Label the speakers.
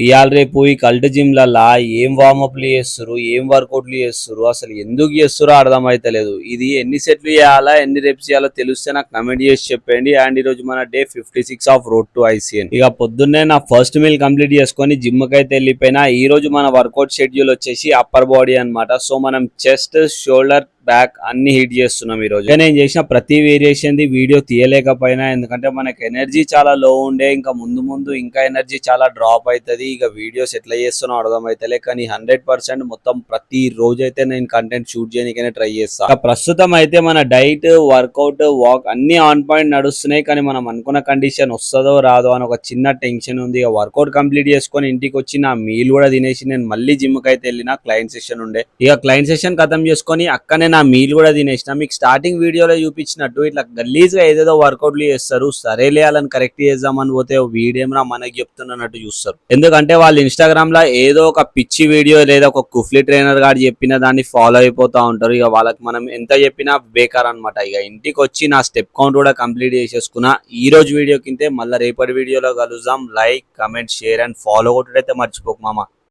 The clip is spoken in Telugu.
Speaker 1: ఇయాల రేపు ఈ కల్ట్ జిమ్లల్లా ఏం వార్మప్లు చేస్తుర్రు, ఏం వర్కౌట్లు చేస్తుర్రు, అసలు ఎందుకు చేస్తుర్రో అర్థమైతలేదు. ఇది ఎన్ని సెట్లు చేయాలా, ఎన్ని రెప్స్ చేయాలో తెలిస్తే నాకు కమెంట్ చేసి చెప్పండి. అండ్ ఈ రోజు మన day 56 of road to ICN. ఇక పొద్దున్నే నా ఫస్ట్ మీల్ కంప్లీట్ చేసుకొని జిమ్ కి అయితే వెళ్ళిపోయినా. ఈ రోజు మన వర్కౌట్ షెడ్యూల్ వచ్చేసి అప్పర్ బాడీ అన్నమాట. సో మనం చెస్ట్, షోల్డర్, బ్యాక్ అన్ని హిట్ చేస్తున్నాం ఈ రోజు. నేను చేసిన ప్రతి వేరియేషన్ ది వీడియో తీయలేకపోయినా, ఎందుకంటే మనకి ఎనర్జీ చాలా లో ఉండే. ఇంకా ముందు ముందు ఇంకా ఎనర్జీ చాలా డ్రాప్ అవుతుంది. ఇక వీడియోస్ ఎట్లా చేస్తున్నా అర్థమైతలే. కానీ 100% మొత్తం ప్రతి రోజు అయితే నేను కంటెంట్ షూట్ చేయడానికైనా ట్రై చేస్తాను. ప్రస్తుతం అయితే మన డైట్, వర్కౌట్, వాక్ అన్ని ఆన్ పాయింట్ నడుస్తున్నాయి. కానీ మనం అనుకున్న కండిషన్ వస్తుందో రాదో అని ఒక చిన్న టెన్షన్ ఉంది. ఇక వర్కౌట్ కంప్లీట్ చేసుకొని ఇంటికి వచ్చి నా మీల్ కూడా తినేసి నేను మళ్ళీ జిమ్ కి అయితే వెళ్ళిన. క్లయింట్ సెషన్ ఉండే. ఇక క్లయింట్ సెషన్ ఖతం చేసుకొని అక్కనే నా మీల్ కూడా తినేసిన. మీకు స్టార్టింగ్ వీడియోలో చూపించినట్టు ఇట్లా గలీజ్ గా ఏదేదో వర్కౌట్లు చేస్తారు. సరేలే వాళ్ళని కరెక్ట్ చేద్దామని పోతే వీడియోరా మనకి చెప్తున్నట్టు చూస్తారు. ఎందుకంటే వాళ్ళు ఇన్స్టాగ్రామ్ లో ఏదో ఒక పిచ్చి వీడియో లేదా ఒక కుఫ్లీ ట్రైనర్ గారు చెప్పిన దాన్ని ఫాలో అయిపోతా ఉంటారు. ఇక వాళ్ళకి మనం ఎంత చెప్పినా బేకార్ అనమాట. ఇక ఇంటికి వచ్చి నా స్టెప్ కౌంట్ కూడా కంప్లీట్ చేసేసుకున్నా. ఈ రోజు వీడియో కింద మళ్ళీ రేపటి వీడియోలో కలుద్దాం. Like, comment, share and follow కొట్టడైతే మర్చిపోకు మామ.